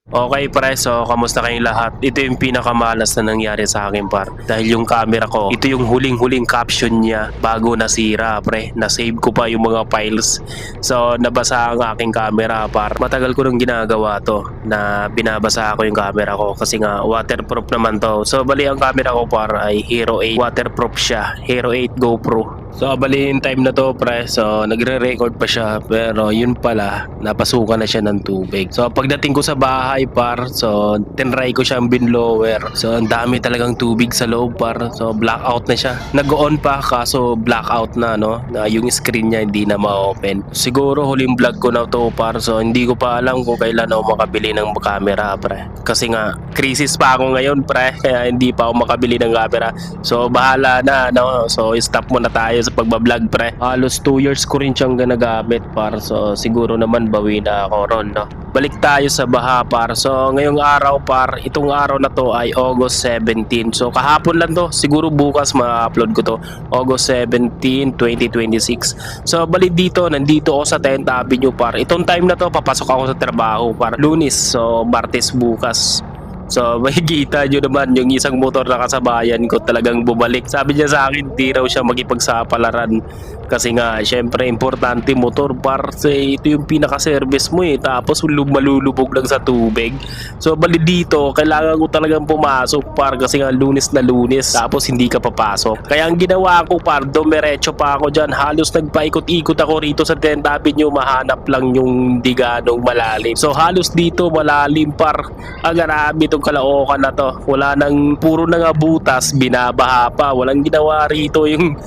Okay pre, so kamusta kayong lahat? Ito yung pinakamalas na nangyari sa akin par. Dahil yung camera ko, ito yung huling-huling caption niya bago nasira pre. Na-save ko pa yung mga files. So nabasa ang aking camera par. Matagal ko nung ginagawa to na binabasa ko yung camera ko kasi nga waterproof naman to. So bali ang camera ko par ay Hero 8. Waterproof siya. Hero 8 GoPro. So bali yung time na to pre, so nagre-record pa siya pero yun pala napasukan na siya ng tubig. So pagdating ko sa bahay par, so tinry ko siyang binlower. So ang dami talagang tubig sa loob par. So blackout na siya. Nag-on pa kaso blackout na no, na yung screen niya hindi na ma-open. Siguro huling vlog ko na to par, so hindi ko pa alam kung kailan ako makabili ng camera pre. Kasi nga crisis pa ako ngayon pre, kaya hindi pa ako makabili ng camera. So bahala na no. So stop muna tayo sa pagbablog pre. Halos 2 years ko rin siyang ginagamit par. So siguro naman bawi na ako ron no. Balik tayo sa baha par. So ngayong araw par, itong araw na to ay August 17. So kahapon lang to. Siguro bukas ma-upload ko to. August 17, 2026. So balik dito, nandito ako sa 10th Avenue par. Itong time na to papasok ako sa trabaho par. Lunes, so Martes bukas. So makikita nyo naman yung isang motor na kasabayan ko talagang bumalik. Sabi niya sa akin di raw siya makipagsapalaran kasi nga syempre importante motor par, ito yung pinaka-service mo tapos malulubog lang sa tubig. So bali dito kailangan ko talagang pumasok par kasi nga Lunes na Lunes tapos hindi ka papasok. Kaya ang ginawa ko par, dumiretso pa ako dyan. Halos nagpaikot-ikot ako rito sa 10th Avenue mahanap lang yung di ganong malalim. So halos dito malalim par. Grabe itong Caloocan na to. Wala nang, puro na nga butas, binabaha pa. Walang ginawa rito yung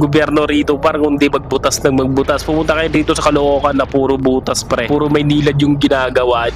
gobyerno rito par kundi magbutas ng magbutas. Pumunta kayo dito sa Caloocan na puro butas pre. Puro Maynilad yung ginagawa.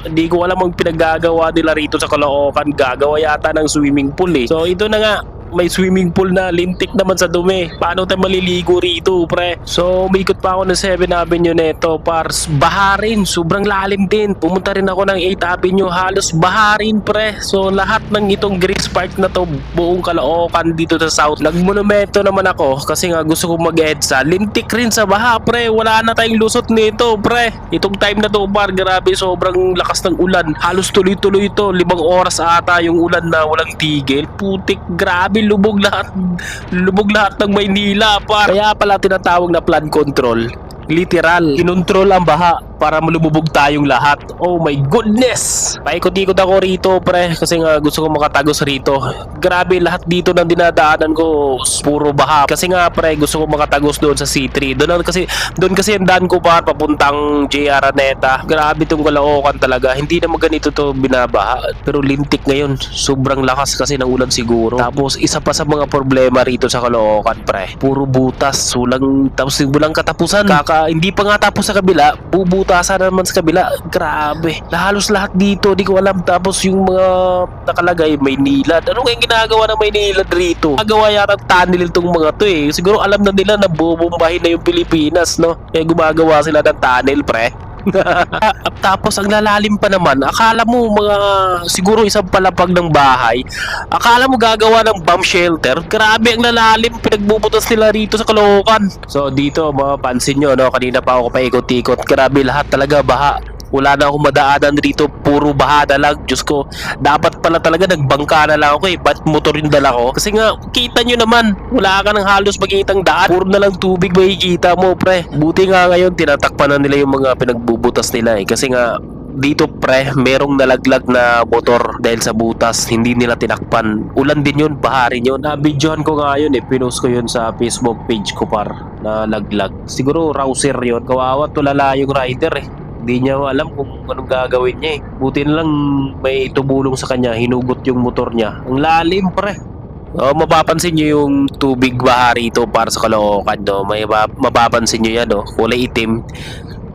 Hindi ko alam ang pinaggagawa nila rito sa Caloocan. Gagawa yata ng swimming pool So ito na nga, may swimming pool na, lintik naman sa dumi. Paano tayo maliligo rito pre? So umikot pa ako ng 7 Avenue neto pars. Baha rin, sobrang lalim din. Pumunta rin ako ng 8 Avenue, halos baha rin pre. So lahat ng itong Grace Park na to, buong Caloocan dito sa South. Nagmonumento naman ako kasi nga gusto ko mag-EDSA. Lintik rin sa baha pre, wala na tayong lusot nito pre. Itong time na to par, grabe sobrang lakas ng ulan. Halos tuloy-tuloy ito, 5 oras ata yung ulan na walang tigil. Putik, grabe lubog lahat ng Maynila par. Kaya pala tinatawag na flood control. Literal, kinontrol ang baha para malubog tayong lahat. Oh my goodness! Paikot-ikot ako rito pre kasi nga gusto ko makatagos rito. Grabe lahat dito ng dinadaanan ko puro baha. Kasi nga pre gusto ko makatagos doon sa C3. Doon kasi ang daan ko par papuntang JR Araneta. Grabe itong Caloocan talaga. Hindi naman ganito to binabaha. Pero lintik ngayon. Sobrang lakas kasi ng ulan siguro. Tapos isa pa sa mga problema rito sa Caloocan pre. Puro butas. Tapos walang katapusan. Hindi pa nga tapos sa kabila, bubutasan naman sa kabila. Grabe. Halos lahat dito, di ko alam. Tapos yung mga nakalagay, Maynilad. Ano kayong ginagawa ng Maynilad rito? Nagawa yata tunnel itong mga to Siguro alam na nila na bubumbahin na yung Pilipinas, no? Kaya gumagawa sila ng tunnel, pre. Tapos ang lalalim pa naman. Akala mo mga siguro isang palapag ng bahay. Akala mo gagawa ng bomb shelter. Grabe ang lalalim. Pinagbubutas nila rito sa Caloocan. So dito mapapansin nyo no, kanina pa ako paikot-ikot. Grabe lahat talaga baha. Wala na akong madaanan rito, puro baha na lang. Diyos ko, dapat pala talaga nagbangka na lang ako ba't motor yung dala ko? Kasi nga, kita nyo naman, wala ka ng halos makitang daan. Puro na lang tubig makikita mo pre. Buti nga ngayon, tinatakpan na nila yung mga pinagbubutas nila Kasi nga, dito pre, merong nalaglag na motor dahil sa butas, hindi nila tinakpan. Ulan din yun, baha rin yun. Nabidyohan ko nga yun pinost ko yun sa Facebook page ko par, na laglag. Siguro rouser yun, kawawa tulala yung rider Hindi niya alam kung anong gagawin niya Buti na lang may tumulong sa kanya, hinugot yung motor niya. Ang lalim pre. Mapapansin nyo yung tubig baha rito para sa Caloocan mapapansin nyo yan kulay itim.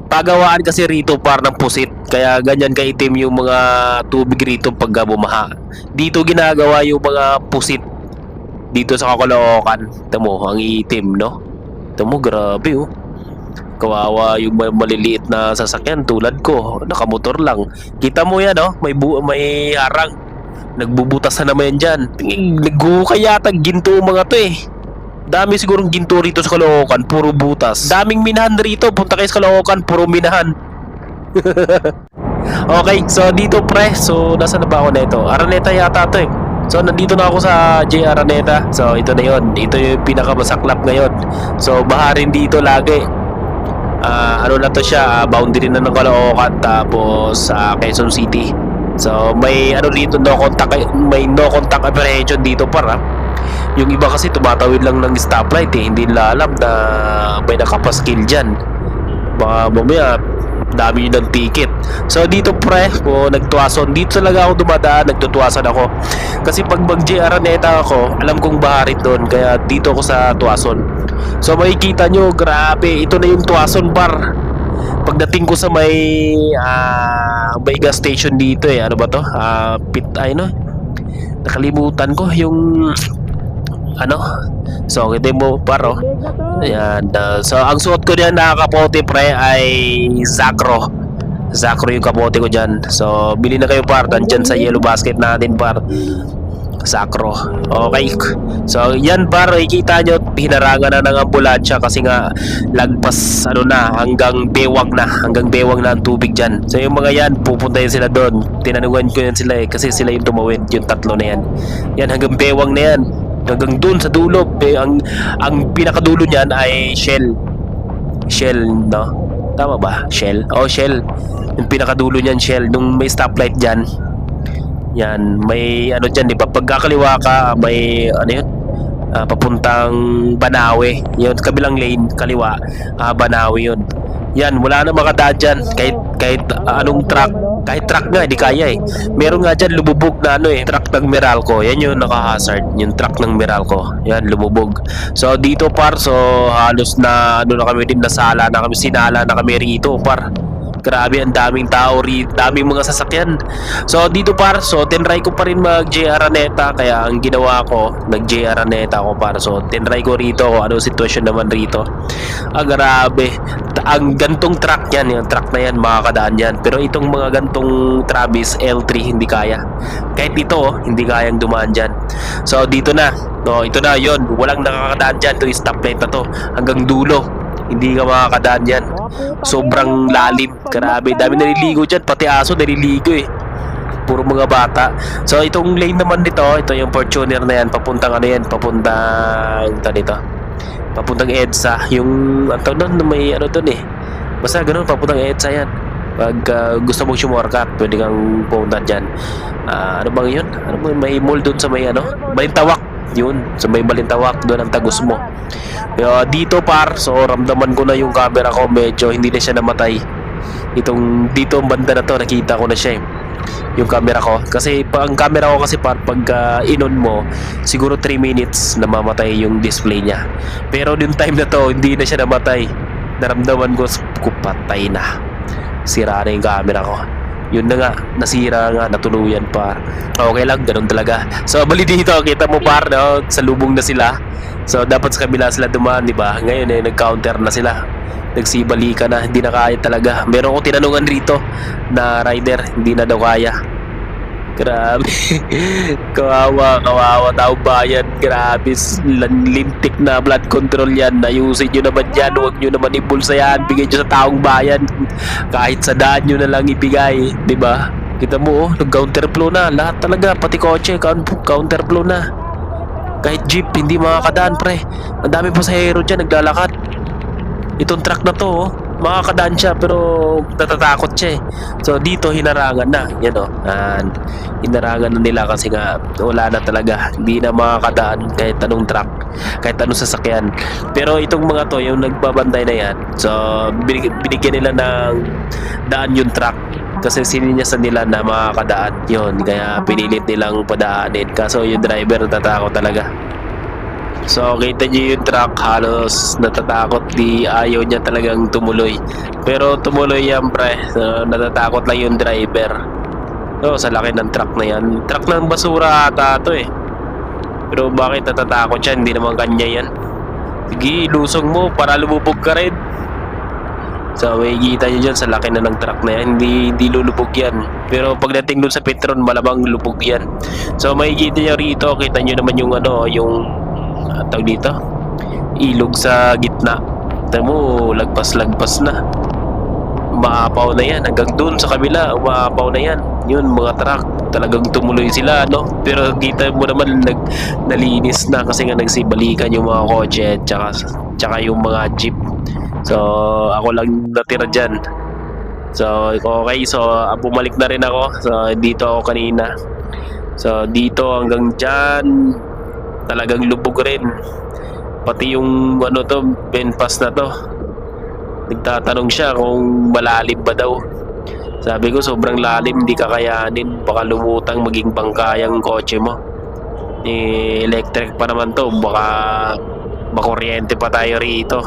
Pagawaan kasi rito par ng pusit, kaya ganyan kaitim yung mga tubig rito pag bumaha. Dito ginagawa yung mga pusit dito sa Caloocan. Tamo, ang itim no. Tamo, grabe Kawawa yung maliliit na sasakyan tulad ko, nakamotor lang. Kita mo yan may harang. Nagbubutas na naman yan dyan. Naghuhukay yata ginto mga to Dami sigurong ginto rito sa Caloocan, puro butas. Daming minahan rito, punta kayo sa Caloocan, puro minahan. Okay, so dito pre, so nasa na ba ako nito? Araneta yata to eh. So nandito na ako sa J. Araneta. So ito na yon. Ito yung pinakamasaklap ngayon. So baharin dito lagi. Ano na to siya, boundary na ng Caloocan tapos Quezon City. So may ano dito, may no contact apprehension dito para. Yung iba kasi tumatawid lang ng stoplight eh, hindi nila alam na may nakapaskil dyan. Baka mamaya dami yun ng ticket. So dito pre, nagtuwason. Dito talaga ako dumadaan, nagtutuwasan ako. Kasi pag mag-J. Araneta ako, alam kong baharit doon. Kaya dito ako sa tuwason. So makikita nyo, grabe. Ito na yung tuwason bar. Pagdating ko sa may gas station dito eh. Ano ba to? Nakalimutan ko yung so kita mo paro. Ayan. So ang suot ko diyan na kapote pre ay Zacro yung kapote ko dyan. So bili na kayo par, nandyan sa yellow basket natin par, Zacro. Okay, so yan par, ikita nyo hinarangan na ng ambulansya kasi nga lagpas hanggang bewang na ang tubig dyan. So yung mga yan, pupunta yun sila doon. Tinanungan ko yan sila eh, kasi sila yung tumawid, yung tatlo na yan. Yan hanggang bewang na yan, hanggang dun sa dulo. Ang pinakadulo niyan ay Shell, no? Tama ba? Shell? Shell. Yung pinakadulo niyan, Shell. Nung may stoplight dyan, yan, may dyan, di ba? Pagkakaliwa ka, may yun? Papuntang Banawe. Yun, kabilang lane, kaliwa. Banawe yun. Yan, wala na makadaan dyan. Kahit anong truck. Kahit truck nga, hindi kaya eh. Meron nga dyan, lumubog na truck ng Meralco. Yan yung naka-hazard. Yung truck ng Meralco. Yan, lumubog. So, dito par, so halos na na kami din, sinala na kami rito par. Grabe, ang daming tao rito, daming mga sasakyan. So dito par, so tinry ko pa rin mag J. Araneta. Kaya ang ginawa ko, nag J. Araneta ako par. So tinry ko rito kung ano sitwasyon naman rito. Grabe, ang gantong truck yan, yung truck na yan, makakadaan yan. Pero itong mga gantong Travis L3 hindi kaya. Kahit ito, hindi kayang dumaan dyan. So dito na, ito na yon, walang nakakadaan dyan. Ito yung stoplight na to, hanggang dulo. Hindi ka makakadaan yan. Sobrang lalim. Grabe, dami naliligo dyan. Pati aso naliligo eh. Puro mga bata. So itong lane naman dito, ito yung Fortuner na yan. Papuntang papuntang EDSA. Yung may doon eh. Basta ganun, papuntang EDSA yan. Pag gusto mong shortcut, pwede kang pumunta dyan. Ano bang yun? May mall doon sa may Balintawak. Yun, sa may Balintawak, doon ang tagos mo. Dito par, so ramdaman ko na yung camera ko, medyo hindi na siya namatay. Dito ang banda na to, nakita ko na siya eh, yung camera ko. Kasi ang camera ko kasi par, pag in-on mo, siguro 3 minutes na mamatay yung display niya. Pero yung time na to, hindi na siya namatay. Naramdaman ko, patay na. Sira na yung camera ko. Yun na nga, nasira nga, natuluyan par. Okay lang, ganun talaga. So bali dito, kita mo par, no? Sa lubong na sila. So dapat sa kabila sila dumaan, di ba? Ngayon nag-counter na sila. Nagsibalika na, hindi na kaya talaga. Meron ko tinanungan rito na rider, hindi na daw kaya. Grabe. kawawa tao bayan. Grabe, lintik na blood control yan. Ayusin nyo naman yan, huwag nyo naman ibulsa yan. Bigay nyo sa taong bayan. Kahit sa daan nyo na lang ibigay, di ba? Kita mo nag-counterflow na lahat talaga, pati kotse counterflow na. Kahit jeep hindi makakadaan pre. Ang dami pasahero dyan naglalakad. Itong truck na to makakadaan siya pero natatakot siya eh. So dito hinarangan na, yan hinarangan na nila kasi nga wala na talaga, hindi na makakadaan kahit anong truck, kahit anong sasakyan. Pero itong mga to, yung nagbabantay na yan, so binigyan nila ng daan yung truck kasi sininyasan nila na makakadaan yun, kaya pinilit nilang padaanin. Kaso yung driver natatakot talaga. So kita niyo yung truck, halos natatakot, ayaw niya talagang tumuloy. Pero tumuloy yan pre, so, natatakot lang yung driver. So sa laki ng truck na yan, truck ng basura ata to eh. Pero bakit natatakot siya, hindi naman kanya yan. Sige, lusong mo para lumubog ka rin. So may kita niyo dyan, sa laki na ng truck na yan, hindi lulubog yan. Pero pagdating dun sa Petron, malamang lubog yan. So may kita niyo rito, kita niyo naman yung yung tawag dito, ilog sa gitna. Ito mo, lagpas na. umaapaw na yan. Hanggang dun sa kabila, umaapaw na yan. Yun, mga truck, talagang tumuloy sila, no? Pero kita mo naman, nalinis na kasi nga nagsibalikan yung mga kotse tsaka yung mga jeep. So, ako lang natira dyan. So, okay. So, bumalik na rin ako. So, dito ako kanina. So, dito hanggang dyan, talagang lubog rin. Pati yung ano to, penpas na to. Nagtatanong siya kung malalim ba daw. Sabi ko, sobrang lalim, hindi kakayanin. Baka lumutang maging bangka yung kotse mo. Electric pa naman to. Baka makuryente pa tayo rito.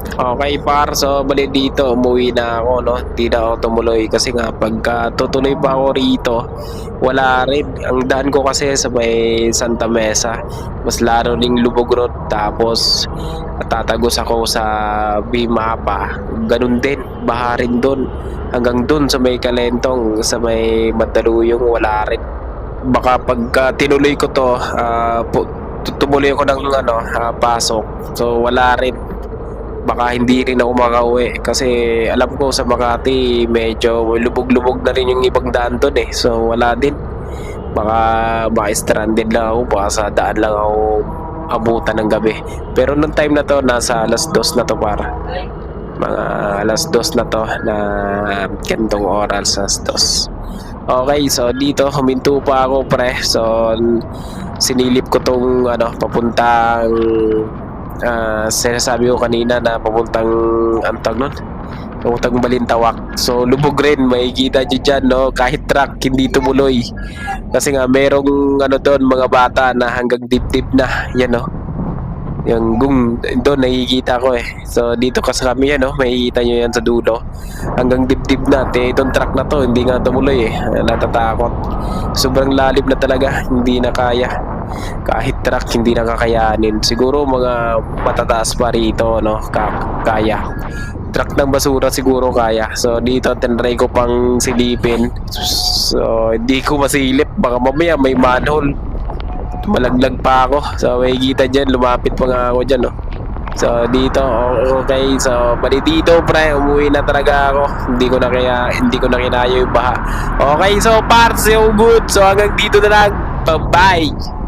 Okay par, so bali dito umuwi na ako, no? Di na ako tumuloy kasi nga pagka tutuloy pa ako rito, wala rin. Ang daan ko kasi sa may Santa Mesa, mas laro ring lubog road, tapos tatagos ako sa Bimapa, ganun din, baha rin dun. Hanggang dun sa may Kalentong, sa may Mandaluyong, wala rin. Baka pagka tinuloy ko to, tumuloy ako ng pasok, so wala rin. Baka hindi rin ako makauwi kasi alam ko sa Makati medyo lubog-lubog na rin yung ibang daan doon eh. So wala din. Baka stranded lang ako, baka sa daan lang ako abutan ng gabi. Pero nung time na to, nasa alas 2 na to para. Mga alas 2 na to na gantong oras, alas 2. Okay, so dito huminto pa ako pre. So sinilip ko tong papuntang sinasabi ko kanina na papuntang antag nun, papuntang Balintawak. So lubog rin, makikita nyo dyan, no? Kahit truck hindi tumuloy kasi nga merong doon mga bata na hanggang dibdib na yan, no? Yung doon nakikita ko eh. So dito kasi kami yan, no? Makikita nyo yan sa dulo, hanggang dibdib na. Itong truck na to hindi nga tumuloy eh, natatakot. Sobrang lalim na talaga, hindi na kaya. Kahit truck hindi nakakayanin. Siguro mga matataas pa rito, no? Kaya. Truck ng basura siguro kaya. So dito tinry ko pang silipin. So hindi ko masilip, baka mamaya may manhole, malaglag pa ako. So may kita dyan, lumapit pa nga ako dyan, no? So dito, okay. So bali dito pre, umuwi na talaga ako. Hindi ko na kinaya yung baha. Okay, so parts yung good. So hanggang dito na lang. Bye-bye.